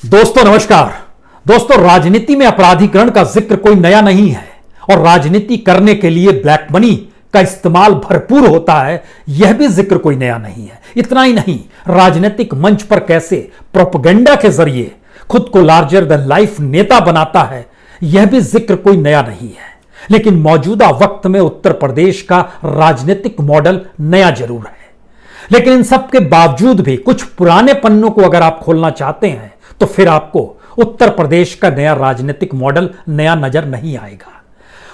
दोस्तों नमस्कार। दोस्तों, राजनीति में अपराधीकरण का जिक्र कोई नया नहीं है और राजनीति करने के लिए ब्लैक मनी का इस्तेमाल भरपूर होता है, यह भी जिक्र कोई नया नहीं है। इतना ही नहीं, राजनीतिक मंच पर कैसे प्रोपेगेंडा के जरिए खुद को लार्जर देन लाइफ नेता बनाता है, यह भी जिक्र कोई नया नहीं है। लेकिन मौजूदा वक्त में उत्तर प्रदेश का राजनीतिक मॉडल नया जरूर है, लेकिन इन सब के बावजूद भी कुछ पुराने पन्नों को अगर आप खोलना चाहते हैं तो फिर आपको उत्तर प्रदेश का नया राजनीतिक मॉडल नया नजर नहीं आएगा।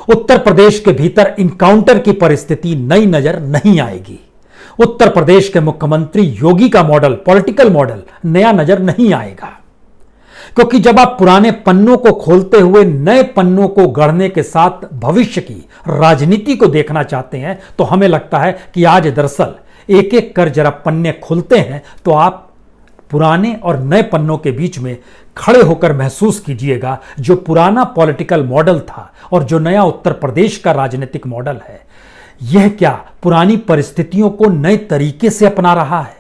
उत्तर प्रदेश के भीतर इनकाउंटर की परिस्थिति नई नजर नहीं आएगी। उत्तर प्रदेश के मुख्यमंत्री योगी का मॉडल, पॉलिटिकल मॉडल नया नजर नहीं आएगा, क्योंकि जब आप पुराने पन्नों को खोलते हुए नए पन्नों को गढ़ने के साथ भविष्य की राजनीति को देखना चाहते हैं तो हमें लगता है कि आज दरअसल एक एक कर जरा पन्ने खुलते हैं तो आप पुराने और नए पन्नों के बीच में खड़े होकर महसूस कीजिएगा जो पुराना पॉलिटिकल मॉडल था और जो नया उत्तर प्रदेश का राजनीतिक मॉडल है, यह क्या पुरानी परिस्थितियों को नए तरीके से अपना रहा है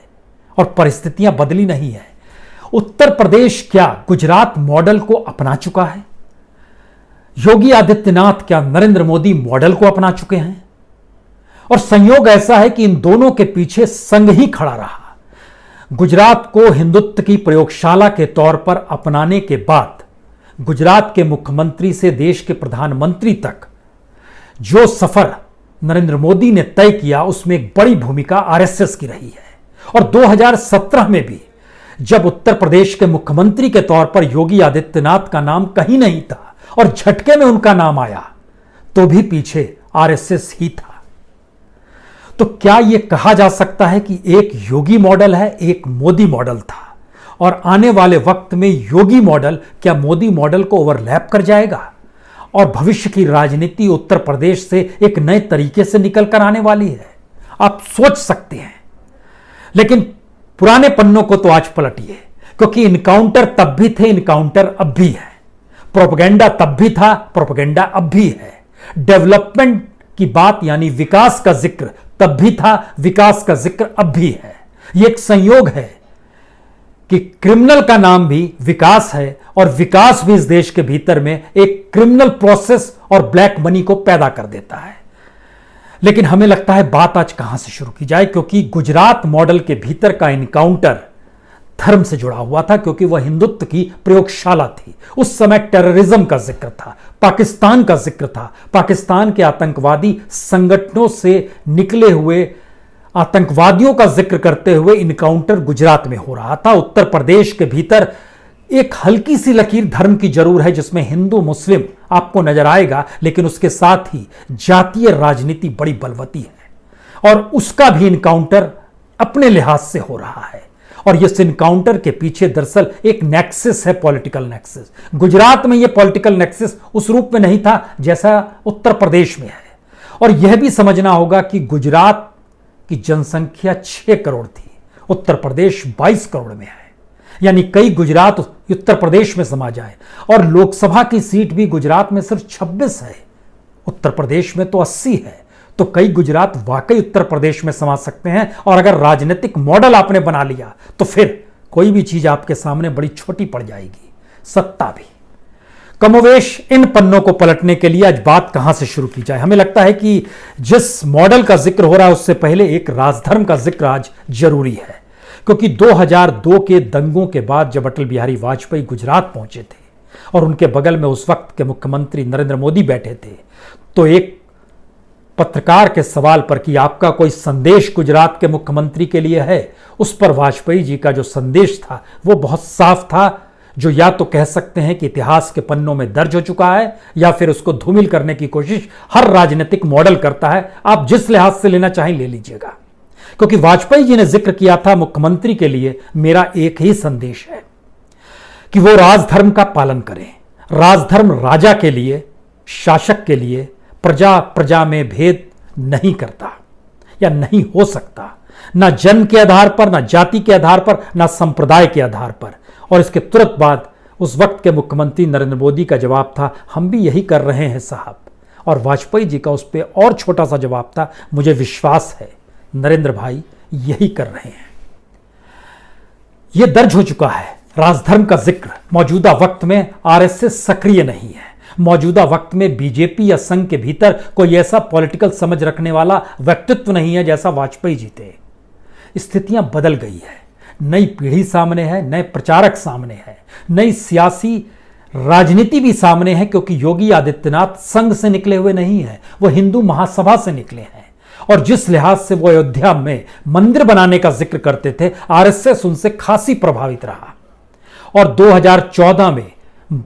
और परिस्थितियां बदली नहीं है। उत्तर प्रदेश क्या गुजरात मॉडल को अपना चुका है? योगी आदित्यनाथ क्या नरेंद्र मोदी मॉडल को अपना चुके हैं? और संयोग ऐसा है कि इन दोनों के पीछे संघ ही खड़ा रहा। गुजरात को हिंदुत्व की प्रयोगशाला के तौर पर अपनाने के बाद गुजरात के मुख्यमंत्री से देश के प्रधानमंत्री तक जो सफर नरेंद्र मोदी ने तय किया, उसमें एक बड़ी भूमिका आरएसएस की रही है। और 2017 में भी जब उत्तर प्रदेश के मुख्यमंत्री के तौर पर योगी आदित्यनाथ का नाम कहीं नहीं था और झटके में उनका नाम आया, तो भी पीछे आरएसएस ही था। तो क्या यह कहा जा सकता है कि एक योगी मॉडल है, एक मोदी मॉडल था, और आने वाले वक्त में योगी मॉडल क्या मोदी मॉडल को ओवरलैप कर जाएगा और भविष्य की राजनीति उत्तर प्रदेश से एक नए तरीके से निकल कर आने वाली है? आप सोच सकते हैं। लेकिन पुराने पन्नों को तो आज पलटिए, क्योंकि इनकाउंटर तब भी थे, इनकाउंटर अब भी है। प्रोपेगेंडा तब भी था, प्रोपेगेंडा अब भी है। डेवलपमेंट की बात यानी विकास का जिक्र तब भी था, विकास का जिक्र अब भी है। यह एक संयोग है कि क्रिमिनल का नाम भी विकास है और विकास भी इस देश के भीतर में एक क्रिमिनल प्रोसेस और ब्लैक मनी को पैदा कर देता है। लेकिन हमें लगता है बात आज कहां से शुरू की जाए, क्योंकि गुजरात मॉडल के भीतर का इनकाउंटर धर्म से जुड़ा हुआ था, क्योंकि वह हिंदुत्व की प्रयोगशाला थी। उस समय टेररिज्म का जिक्र था, पाकिस्तान का जिक्र था, पाकिस्तान के आतंकवादी संगठनों से निकले हुए आतंकवादियों का जिक्र करते हुए इनकाउंटर गुजरात में हो रहा था। उत्तर प्रदेश के भीतर एक हल्की सी लकीर धर्म की जरूर है, जिसमें हिंदू मुस्लिम आपको नजर आएगा, लेकिन उसके साथ ही जातीय राजनीति बड़ी बलवती है और उसका भी इनकाउंटर अपने लिहाज से हो रहा है। और इस इनकाउंटर के पीछे दरअसल एक नेक्सस है, पॉलिटिकल नेक्सस। गुजरात में यह पॉलिटिकल नेक्सस उस रूप में नहीं था जैसा उत्तर प्रदेश में है। और यह भी समझना होगा कि गुजरात की जनसंख्या 6 करोड़ थी, उत्तर प्रदेश 22 करोड़ में है, यानी कई गुजरात उत्तर प्रदेश में समा जाए। और लोकसभा की सीट भी गुजरात में सिर्फ 26 है, उत्तर प्रदेश में तो 80 है। तो कई गुजरात वाकई उत्तर प्रदेश में समा सकते हैं। और अगर राजनीतिक मॉडल आपने बना लिया तो फिर कोई भी चीज आपके सामने बड़ी छोटी पड़ जाएगी, सत्ता भी। कमोवेश इन पन्नों को पलटने के लिए आज बात कहां से शुरू की जाए? हमें लगता है कि जिस मॉडल का जिक्र हो रहा है उससे पहले एक राजधर्म का जिक्र आज जरूरी है, क्योंकि 2002 के दंगों के बाद जब अटल बिहारी वाजपेयी गुजरात पहुंचे थे और उनके बगल में उस वक्त के मुख्यमंत्री नरेंद्र मोदी बैठे थे, तो एक पत्रकार के सवाल पर कि आपका कोई संदेश गुजरात के मुख्यमंत्री के लिए है, उस पर वाजपेयी जी का जो संदेश था वो बहुत साफ था, जो या तो कह सकते हैं कि इतिहास के पन्नों में दर्ज हो चुका है या फिर उसको धूमिल करने की कोशिश हर राजनीतिक मॉडल करता है। आप जिस लिहाज से लेना चाहें ले लीजिएगा, क्योंकि वाजपेयी जी ने जिक्र किया था मुख्यमंत्री के लिए मेरा एक ही संदेश है कि वो राजधर्म का पालन करें। राजधर्म राजा के लिए, शासक के लिए प्रजा प्रजा में भेद नहीं करता या नहीं हो सकता, ना जन्म के आधार पर, ना जाति के आधार पर, ना संप्रदाय के आधार पर। और इसके तुरंत बाद उस वक्त के मुख्यमंत्री नरेंद्र मोदी का जवाब था, हम भी यही कर रहे हैं साहब। और वाजपेयी जी का उस पर और छोटा सा जवाब था, मुझे विश्वास है नरेंद्र भाई यही कर रहे हैं। यह दर्ज हो चुका है राजधर्म का जिक्र मौजूदा वक्त में आरएसएस सक्रिय नहीं है। मौजूदा वक्त में बीजेपी या संघ के भीतर कोई ऐसा पॉलिटिकल समझ रखने वाला व्यक्तित्व नहीं है जैसा वाजपेयी जी थे। स्थितियां बदल गई है, नई पीढ़ी सामने है, नए प्रचारक सामने है, नई सियासी राजनीति भी सामने है, क्योंकि योगी आदित्यनाथ संघ से निकले हुए नहीं है, वो हिंदू महासभा से निकले हैं। और जिस लिहाज से वो अयोध्या में मंदिर बनाने का जिक्र करते थे, आरएसएस उनसे खासी प्रभावित रहा। और 2014 में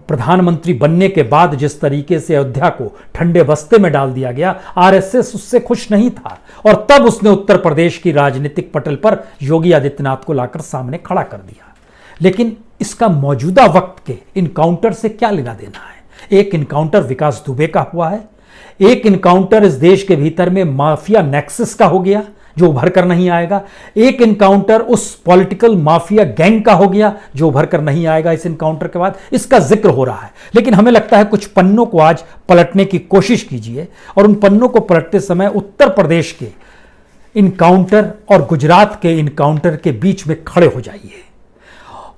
प्रधानमंत्री बनने के बाद जिस तरीके से अयोध्या को ठंडे बस्ते में डाल दिया गया, आरएसएस उससे खुश नहीं था। और तब उसने उत्तर प्रदेश की राजनीतिक पटल पर योगी आदित्यनाथ को लाकर सामने खड़ा कर दिया। लेकिन इसका मौजूदा वक्त के इनकाउंटर से क्या लेना देना है? एक इनकाउंटर विकास दुबे का हुआ है, एक इनकाउंटर इस देश के भीतर में माफिया नेक्सस का हो गया जो उभर कर नहीं आएगा, एक इनकाउंटर उस पॉलिटिकल माफिया गैंग का हो गया जो उभर कर नहीं आएगा इस इनकाउंटर के बाद। इसका जिक्र हो रहा है, लेकिन हमें लगता है कुछ पन्नों को आज पलटने की कोशिश कीजिए और उन पन्नों को पलटते समय उत्तर प्रदेश के इनकाउंटर और गुजरात के इनकाउंटर के बीच में खड़े हो जाइए।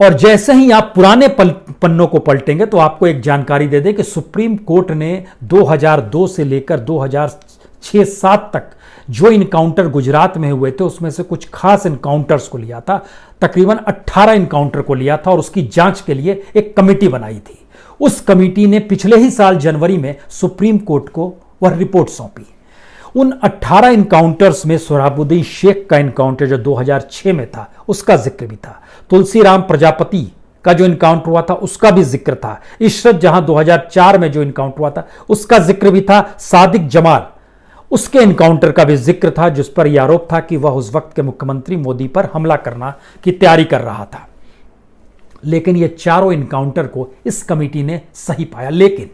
और जैसे ही आप पुराने पन्नों को पलटेंगे तो आपको एक जानकारी दे दें कि सुप्रीम कोर्ट ने 2002 से लेकर 2006-07 तक जो इनकाउंटर गुजरात में हुए थे उसमें से कुछ खास इनकाउंटर्स को लिया था, तकरीबन 18 इनकाउंटर को लिया था और उसकी जांच के लिए एक कमेटी बनाई थी। उस कमेटी ने पिछले ही साल जनवरी में सुप्रीम कोर्ट को वह रिपोर्ट सौंपी। उन 18 इनकाउंटर्स में सोहराबुद्दीन शेख का इनकाउंटर जो 2006 में था उसका जिक्र भी था, तुलसीराम प्रजापति का जो इनकाउंटर हुआ था उसका भी जिक्र था, इशरत जहां 2004 में जो इनकाउंटर हुआ था उसका जिक्र भी था, सादिक जमाल उसके इनकाउंटर का भी जिक्र था, जिस पर यह आरोप था कि वह उस वक्त के मुख्यमंत्री मोदी पर हमला करना की तैयारी कर रहा था। लेकिन ये चारों इनकाउंटर को इस कमेटी ने सही पाया, लेकिन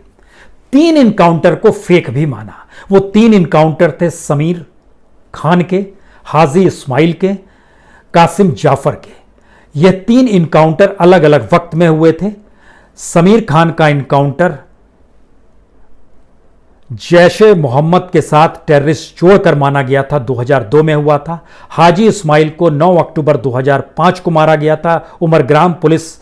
3 इनकाउंटर को फेक भी माना। वो 3 इनकाउंटर थे समीर खान के, हाजी इस्माइल के, कासिम जाफर के। ये 3 इनकाउंटर अलग अलग वक्त में हुए थे। समीर खान का इनकाउंटर जैशे मोहम्मद के साथ टेररिस्ट जोड़कर माना गया था, 2002 में हुआ था। हाजी इस्माइल को 9 अक्टूबर 2005 को मारा गया था, उमरग्राम पुलिस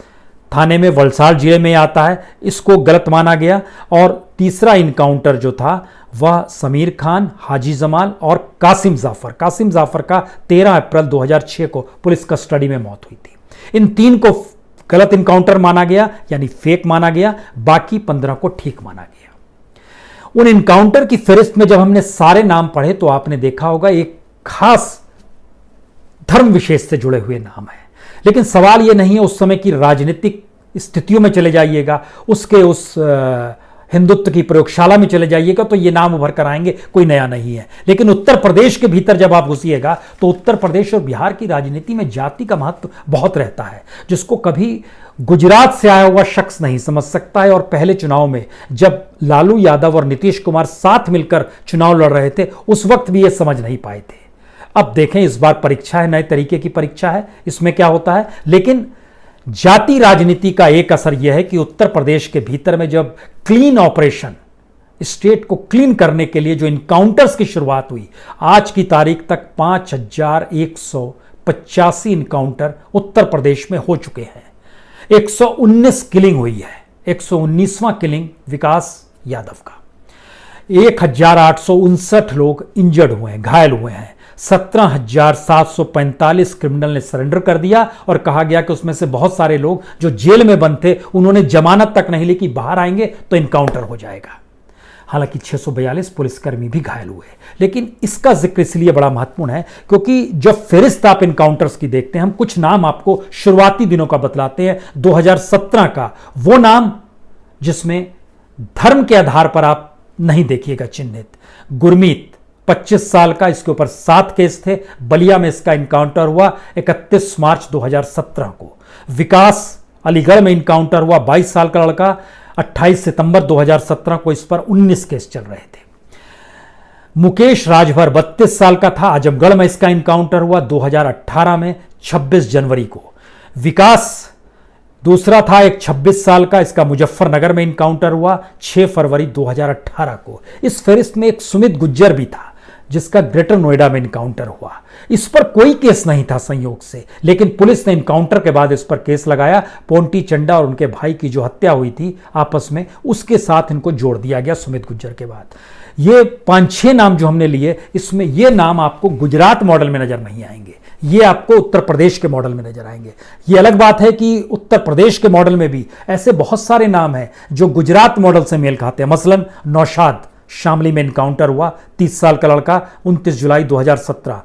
थाने में वलसाड़ जिले में आता है, इसको गलत माना गया। और तीसरा इनकाउंटर जो था वह समीर खान, हाजी जमाल और कासिम जाफर का 13 अप्रैल 2006 को पुलिस कस्टडी में मौत हुई थी। इन 3 को गलत इनकाउंटर माना गया, यानी फेक माना गया, बाकी 15 को ठीक माना गया। उन इनकाउंटर की फहरिस्त में जब हमने सारे नाम पढ़े तो आपने देखा होगा एक खास धर्म विशेष से जुड़े हुए नाम है। लेकिन सवाल यह नहीं है उस समय की राजनीतिक स्थितियों में चले जाइएगा, उसके उस हिंदुत्व की प्रयोगशाला में चले जाइएगा तो ये नाम उभर कर आएंगे, कोई नया नहीं है। लेकिन उत्तर प्रदेश के भीतर जब आप घुसिएगा तो उत्तर प्रदेश और बिहार की राजनीति में जाति का महत्व बहुत रहता है, जिसको कभी गुजरात से आया हुआ शख्स नहीं समझ सकता है। और पहले चुनाव में जब लालू यादव और नीतीश कुमार साथ मिलकर चुनाव लड़ रहे थे उस वक्त भी ये समझ नहीं पाए थे। अब देखें, इस बार परीक्षा है, नए तरीके की परीक्षा है, इसमें क्या होता है। लेकिन जाति राजनीति का एक असर यह है कि उत्तर प्रदेश के भीतर में जब क्लीन ऑपरेशन, स्टेट को क्लीन करने के लिए जो इनकाउंटर्स की शुरुआत हुई, आज की तारीख तक 5185 इनकाउंटर उत्तर प्रदेश में हो चुके हैं। 119 किलिंग हुई है, 119वां किलिंग विकास यादव का। 1859 लोग इंजर्ड हुए हैं, घायल हुए हैं। 17,745 क्रिमिनल ने सरेंडर कर दिया और कहा गया कि उसमें से बहुत सारे लोग जो जेल में बंद थे उन्होंने जमानत तक नहीं ली कि बाहर आएंगे तो इनकाउंटर हो जाएगा। हालांकि 642 पुलिसकर्मी भी घायल हुए। लेकिन इसका जिक्र इसलिए बड़ा महत्वपूर्ण है क्योंकि जब फहरिस्त आप इनकाउंटर्स की देखते हैं, हम कुछ नाम आपको शुरुआती दिनों का बतलाते हैं। 2017 का वो नाम जिसमें धर्म के आधार पर आप नहीं देखिएगा चिन्हित, गुरमीत 25 साल का, इसके ऊपर 7 केस थे। बलिया में इसका इनकाउंटर हुआ 31 मार्च 2017 को। विकास अलीगढ़ में इनकाउंटर हुआ 22 साल का लड़का, 28 सितंबर 2017 को इस पर 19 केस चल रहे थे। मुकेश राजभर 32 साल का था, आजमगढ़ में इसका इनकाउंटर हुआ 2018 में 26 जनवरी को। विकास दूसरा था एक 26 साल का, इसका मुजफ्फरनगर में इनकाउंटर हुआ 6 फरवरी 2018 को। इस फहरिस्त में एक सुमित गुज्जर भी था जिसका ग्रेटर नोएडा में इनकाउंटर हुआ। इस पर कोई केस नहीं था संयोग से, लेकिन पुलिस ने इनकाउंटर के बाद इस पर केस लगाया। पोंटी चंडा और उनके भाई की जो हत्या हुई थी आपस में, उसके साथ इनको जोड़ दिया गया सुमित गुज्जर के बाद। ये 5-6 नाम जो हमने लिए, इसमें ये नाम आपको गुजरात मॉडल में नजर नहीं आएंगे, ये आपको उत्तर प्रदेश के मॉडल में नजर आएंगे। ये अलग बात है कि उत्तर प्रदेश के मॉडल में भी ऐसे बहुत सारे नाम हैं जो गुजरात मॉडल से मेल खाते हैं। मसलन नौशाद, शामली में इनकाउंटर हुआ, 30 साल का लड़का, 29 जुलाई 2017।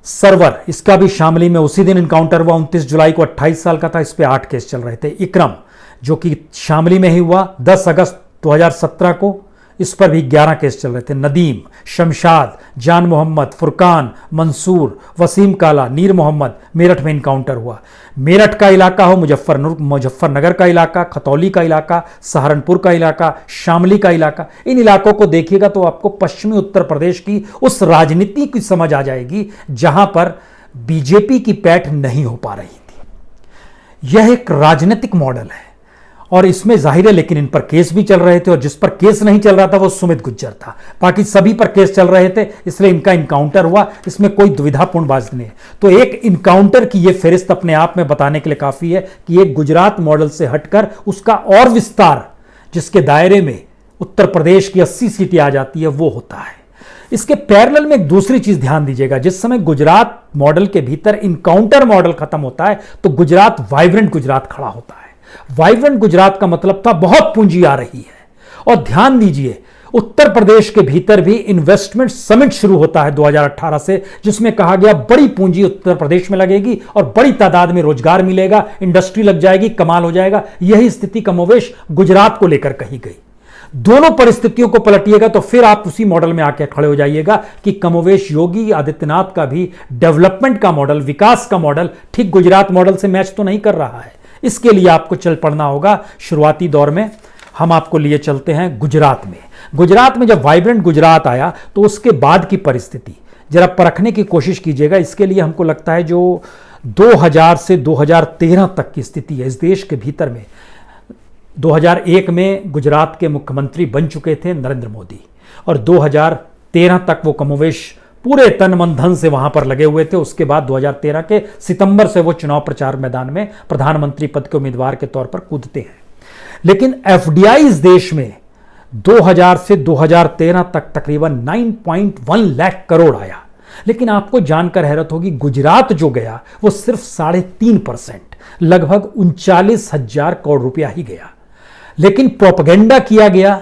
सरवर, इसका भी शामली में उसी दिन इनकाउंटर हुआ, 29 जुलाई को, 28 साल का था, इस पे 8 केस चल रहे थे। इकरम, जो कि शामली में ही हुआ 10 अगस्त 2017 को, इस पर भी 11 केस चल रहे थे। नदीम, शमशाद, जान मोहम्मद, फुरकान, मंसूर, वसीम काला, नीर मोहम्मद, मेरठ में इनकाउंटर हुआ। मेरठ का इलाका हो, मुजफ्फरनगर का इलाका, खतौली का इलाका, सहारनपुर का इलाका, शामली का इलाका, इन इलाकों को देखिएगा तो आपको पश्चिमी उत्तर प्रदेश की उस राजनीति की समझ आ जाएगी जहां पर बीजेपी की पैठ नहीं हो पा रही थी। यह एक राजनीतिक मॉडल है और इसमें जाहिर है, लेकिन इन पर केस भी चल रहे थे और जिस पर केस नहीं चल रहा था वो सुमित गुज्जर था। बाकी सभी पर केस चल रहे थे, इसलिए इनका इनकाउंटर हुआ, इसमें कोई दुविधापूर्ण बात नहीं है। तो एक इनकाउंटर की ये फेरिस्त अपने आप में बताने के लिए काफी है कि एक गुजरात मॉडल से हटकर उसका और विस्तार, जिसके दायरे में उत्तर प्रदेश की 80 सीटें आ जाती है, वो होता है। इसके पैरेलल में एक दूसरी चीज ध्यान दीजिएगा, जिस समय गुजरात मॉडल के भीतर इनकाउंटर मॉडल खत्म होता है तो गुजरात वाइब्रेंट गुजरात खड़ा होता है। वाइब्रेंट गुजरात का मतलब था बहुत पूंजी आ रही है। और ध्यान दीजिए, उत्तर प्रदेश के भीतर भी इन्वेस्टमेंट समिट शुरू होता है 2018 से, जिसमें कहा गया बड़ी पूंजी उत्तर प्रदेश में लगेगी और बड़ी तादाद में रोजगार मिलेगा, इंडस्ट्री लग जाएगी, कमाल हो जाएगा। यही स्थिति कमोवेश गुजरात को लेकर कही गई। दोनों परिस्थितियों को पलटिएगा तो फिर आप उसी मॉडल में आके खड़े हो जाइएगा कि कमोवेश योगी आदित्यनाथ का भी डेवलपमेंट का मॉडल, विकास का मॉडल ठीक गुजरात मॉडल से मैच तो नहीं कर रहा है। इसके लिए आपको चल पड़ना होगा शुरुआती दौर में। हम आपको लिए चलते हैं गुजरात में। गुजरात में जब वाइब्रेंट गुजरात आया तो उसके बाद की परिस्थिति जरा परखने की कोशिश कीजिएगा। इसके लिए हमको लगता है जो 2000 से 2013 तक की स्थिति है इस देश के भीतर में। 2001 में गुजरात के मुख्यमंत्री बन चुके थे नरेंद्र मोदी और 2013 तक वो कमोवेश पूरे तन मन धन से वहां पर लगे हुए थे। उसके बाद 2013 के सितंबर से वो चुनाव प्रचार मैदान में प्रधानमंत्री पद के उम्मीदवार के तौर पर कूदते हैं। लेकिन एफडीआई इस देश में 2000 से 2013 तक तकरीबन 9.1 लाख करोड़ आया। लेकिन आपको जानकर हैरत होगी, गुजरात जो गया वो सिर्फ 3.5%, लगभग 39,000 करोड़ रुपया ही गया। लेकिन प्रोपेगेंडा किया गया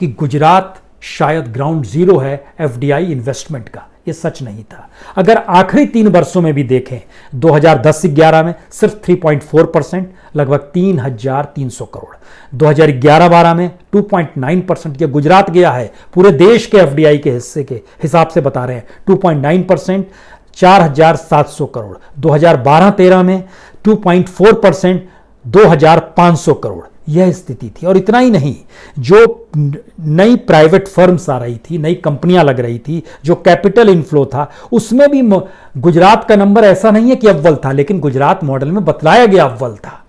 कि गुजरात शायद ग्राउंड जीरो है एफडीआई इन्वेस्टमेंट का। ये सच नहीं था। अगर आखिरी 3 वर्षों में भी देखें, 2010-11 में सिर्फ 3.4%, लगभग 3,300 करोड़। 2011-12 में 2.9% ये गुजरात गया है। पूरे देश के एफडीआई के हिस्से के हिसाब से बता रहे हैं 2.9%, 4,700 करोड़। 2012-13 में 2.4%, 2,500 करोड़। यह स्थिति थी। और इतना ही नहीं, जो नई प्राइवेट फर्म्स आ रही थी, नई कंपनियां लग रही थी, जो कैपिटल इनफ्लो था, उसमें भी गुजरात का नंबर ऐसा नहीं है कि अव्वल था, लेकिन गुजरात मॉडल में बतलाया गया अव्वल था।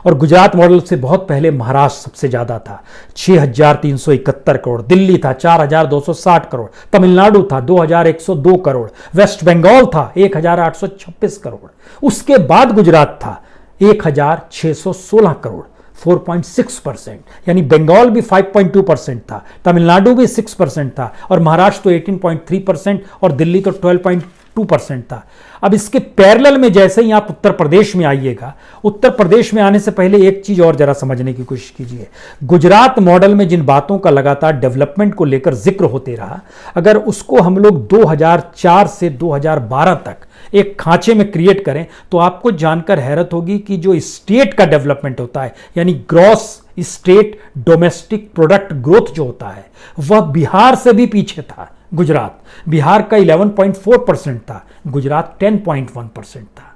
और गुजरात मॉडल से बहुत पहले महाराष्ट्र सबसे ज्यादा था, 6,371 करोड़। दिल्ली था 4,260 करोड़। तमिलनाडु था 2,102 करोड़। वेस्ट बंगाल था 1,826 करोड़। उसके बाद गुजरात था 1,616 करोड़, 4.6%। यानी बंगाल भी 5.2% था, तमिलनाडु भी 6% था और महाराष्ट्र तो 18.3% और दिल्ली तो 12.2% था। अब इसके पैरेलल में जैसे ही आप उत्तर प्रदेश में आइएगा, उत्तर प्रदेश में आने से पहले एक चीज और जरा समझने की कोशिश कीजिए। गुजरात मॉडल में जिन बातों का लगातार डेवलपमेंट को लेकर जिक्र होते रहा, अगर उसको हम लोग 2004 से 2012 तक एक खांचे में क्रिएट करें तो आपको जानकर हैरत होगी कि जो स्टेट का डेवलपमेंट होता है, यानी gross state domestic product growth जो होता है, वह बिहार से भी पीछे था। गुजरात, बिहार का 11.4% था, गुजरात 10.1% था।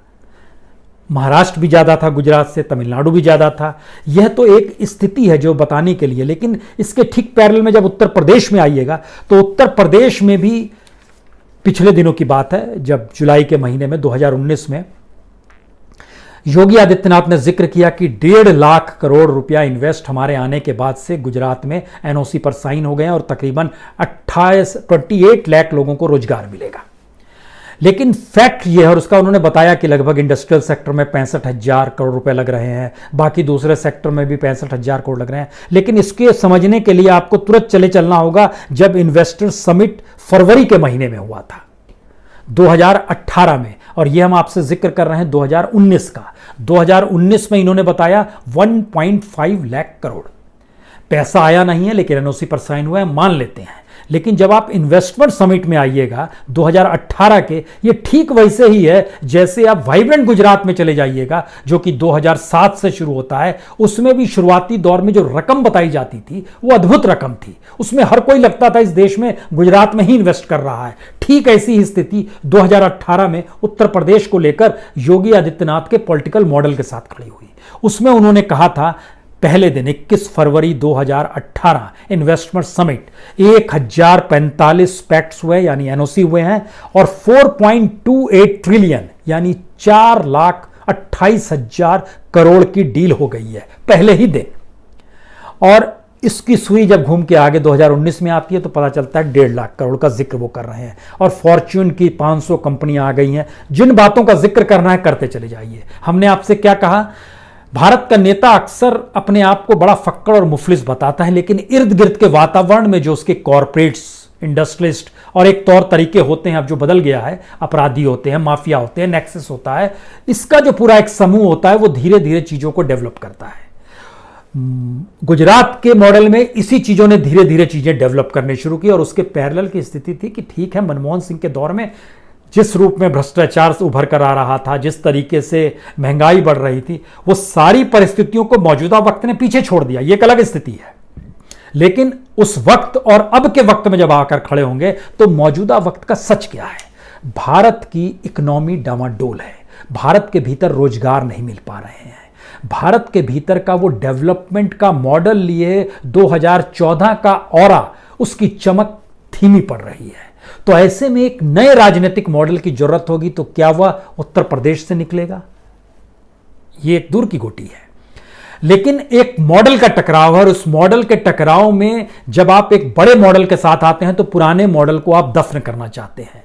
महाराष्ट्र भी ज्यादा था गुजरात से, तमिलनाडु भी ज्यादा था। यह तो एक स्थिति है जो बताने के लिए। लेकिन इसके ठीक पैरेलल में जब उत्तर प्रदेश में आइएगा तो उत्तर प्रदेश में भी पिछले दिनों की बात है, जब जुलाई के महीने में 2019 में योगी आदित्यनाथ ने जिक्र किया कि 1.5 लाख करोड़ रुपया इन्वेस्ट हमारे आने के बाद से गुजरात में एनओसी पर साइन हो गए हैं और तकरीबन 28 लाख लोगों को रोजगार मिलेगा। लेकिन फैक्ट यह है, और उसका उन्होंने बताया कि लगभग इंडस्ट्रियल सेक्टर में 65,000 करोड़ रुपए लग रहे हैं, बाकी दूसरे सेक्टर में भी 65,000 करोड़ लग रहे हैं। लेकिन इसके समझने के लिए आपको तुरंत चलना होगा जब इन्वेस्टर समिट फरवरी के महीने में हुआ था 2018 में, और यह हम आपसे जिक्र कर रहे हैं 2019 का। 2019 में इन्होंने बताया 1.5 लाख करोड़। पैसा आया नहीं है लेकिन एनओसी पर साइन हुआ है, मान लेते हैं। लेकिन जब आप इन्वेस्टमेंट समिट में आइएगा 2018 के, ये ठीक वैसे ही है जैसे आप वाइब्रेंट गुजरात में चले जाइएगा जो कि 2007 से शुरू होता है। उसमें भी शुरुआती दौर में जो रकम बताई जाती थी वो अद्भुत रकम थी, उसमें हर कोई लगता था इस देश में गुजरात में ही इन्वेस्ट कर रहा है। ठीक ऐसी ही स्थिति 2018 में उत्तर प्रदेश को लेकर योगी आदित्यनाथ के पॉलिटिकल मॉडल के साथ खड़ी हुई। उसमें उन्होंने कहा था पहले दिन 21 फरवरी 2018 इन्वेस्टमेंट समिट 1045 पैक्ट्स हुए यानी एनओसी हुए हैं और 4.28 ट्रिलियन यानी 4,28,000 करोड़ की डील हो गई है पहले ही दिन। और इसकी सुई जब घूम के आगे 2019 में आती है तो पता चलता है 1.5 लाख करोड़ का जिक्र वो कर रहे हैं और फॉर्च्यून की 500 कंपनियां आ गई हैं। जिन बातों का जिक्र करना है करते चले जाइए। हमने आपसे क्या कहा, भारत का नेता अक्सर अपने आप को बड़ा फक्कड़ और मुफलिस बताता है, लेकिन इर्द गिर्द के वातावरण में जो उसके कॉरपोरेट्स, इंडस्ट्रियलिस्ट और एक तौर तरीके होते हैं, अब जो बदल गया है, अपराधी होते हैं, माफिया होते हैं, नेक्सस होता है, इसका जो पूरा एक समूह होता है वो धीरे धीरे चीजों को डेवलप करता है। गुजरात के मॉडल में इसी चीजों ने धीरे धीरे चीजें डेवलप करनी शुरू की और उसके पैरेलल की स्थिति थी कि ठीक है, मनमोहन सिंह के दौर में जिस रूप में भ्रष्टाचार से उभर कर आ रहा था, जिस तरीके से महंगाई बढ़ रही थी, वो सारी परिस्थितियों को मौजूदा वक्त ने पीछे छोड़ दिया। ये एक अलग स्थिति है। लेकिन उस वक्त और अब के वक्त में जब आकर खड़े होंगे तो मौजूदा वक्त का सच क्या है। भारत की इकोनॉमी डामाडोल है, भारत के भीतर रोजगार नहीं मिल पा रहे हैं, भारत के भीतर का वो डेवलपमेंट का मॉडल लिए 2014 का ऑरा, उसकी चमक धीमी पड़ रही है। तो ऐसे में एक नए राजनीतिक मॉडल की जरूरत होगी। तो क्या वह उत्तर प्रदेश से निकलेगा? यह एक दूर की गोटी है। लेकिन एक मॉडल का टकराव है और उस मॉडल के टकराव में जब आप एक बड़े मॉडल के साथ आते हैं तो पुराने मॉडल को आप दफन करना चाहते हैं।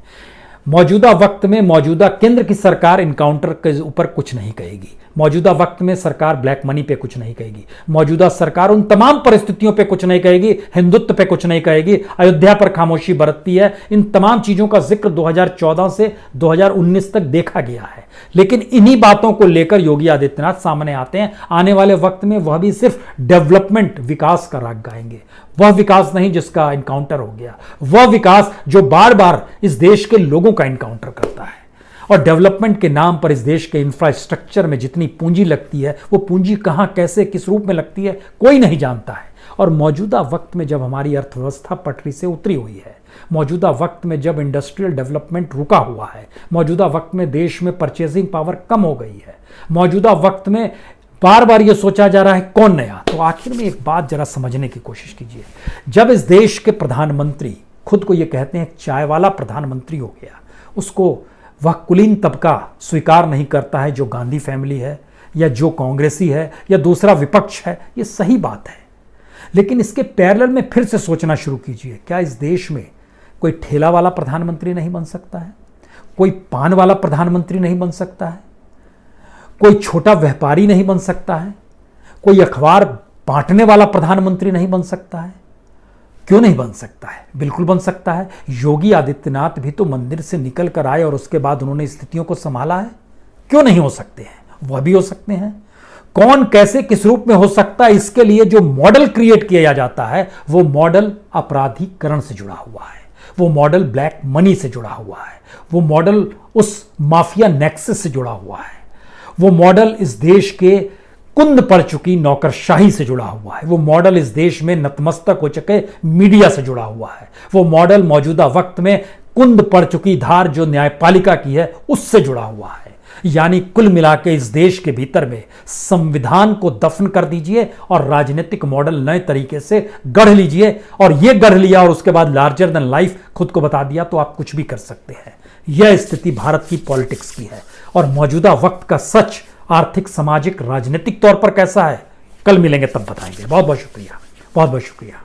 मौजूदा वक्त में मौजूदा केंद्र की सरकार इनकाउंटर के ऊपर कुछ नहीं कहेगी, मौजूदा वक्त में सरकार ब्लैक मनी पे कुछ नहीं कहेगी, मौजूदा सरकार उन तमाम परिस्थितियों पे कुछ नहीं कहेगी, हिंदुत्व पे कुछ नहीं कहेगी, अयोध्या पर खामोशी बरतती है। इन तमाम चीजों का जिक्र 2014 से 2019 तक देखा गया है। लेकिन इन्हीं बातों को लेकर योगी आदित्यनाथ सामने आते हैं। आने वाले वक्त में वह भी सिर्फ डेवलपमेंट, विकास का राग गाएंगे। वह विकास नहीं जिसका इनकाउंटर हो गया, वह विकास जो बार बार इस देश के लोगों का इनकाउंटर करता है। और डेवलपमेंट के नाम पर इस देश के इंफ्रास्ट्रक्चर में जितनी पूंजी लगती है, वो पूंजी कहां, कैसे, किस रूप में लगती है, कोई नहीं जानता है। और मौजूदा वक्त में जब हमारी अर्थव्यवस्था पटरी से उतरी हुई है, मौजूदा वक्त में जब इंडस्ट्रियल डेवलपमेंट रुका हुआ है, मौजूदा वक्त में देश में परचेजिंग पावर कम हो गई है, मौजूदा वक्त में बार बार ये सोचा जा रहा है कौन नया। तो आखिर में एक बात जरा समझने की कोशिश कीजिए। जब इस देश के प्रधानमंत्री खुद को ये कहते हैं चाय वाला प्रधानमंत्री हो गया, उसको वह कुलीन तबका स्वीकार नहीं करता है जो गांधी फैमिली है या जो कांग्रेसी है या दूसरा विपक्ष है, ये सही बात है। लेकिन इसके पैरेलल में फिर से सोचना शुरू कीजिए, क्या इस देश में कोई ठेला वाला प्रधानमंत्री नहीं बन सकता है? कोई पान वाला प्रधानमंत्री नहीं बन सकता है? कोई छोटा व्यापारी नहीं बन सकता है? कोई अखबार बांटने वाला प्रधानमंत्री नहीं बन सकता है? क्यों नहीं बन सकता है? बिल्कुल बन सकता है। योगी आदित्यनाथ भी तो मंदिर से निकल कर आए और उसके बाद उन्होंने स्थितियों को संभाला है। क्यों नहीं हो सकते हैं? वह भी हो सकते हैं। कौन, कैसे, किस रूप में हो सकता है, इसके लिए जो मॉडल क्रिएट किया जाता है वो मॉडल अपराधीकरण से जुड़ा हुआ है, वो मॉडल ब्लैक मनी से जुड़ा हुआ है, वो मॉडल उस माफिया नेक्सस से जुड़ा हुआ है, वो मॉडल इस देश के कुंद पड़ चुकी नौकरशाही से जुड़ा हुआ है, वो मॉडल इस देश में नतमस्तक हो चुके मीडिया से जुड़ा हुआ है, वो मॉडल मौजूदा वक्त में कुंद पड़ चुकी धार जो न्यायपालिका की है उससे जुड़ा हुआ है। यानी कुल मिला के इस देश के भीतर में संविधान को दफन कर दीजिए और राजनीतिक मॉडल नए तरीके से गढ़ लीजिए। और यह गढ़ लिया और उसके बाद लार्जर देन लाइफ खुद को बता दिया तो आप कुछ भी कर सकते हैं। यह स्थिति भारत की पॉलिटिक्स की है और मौजूदा वक्त का सच आर्थिक, सामाजिक, राजनीतिक तौर पर कैसा है, कल मिलेंगे तब बताएंगे। बहुत बहुत शुक्रिया, बहुत बहुत शुक्रिया।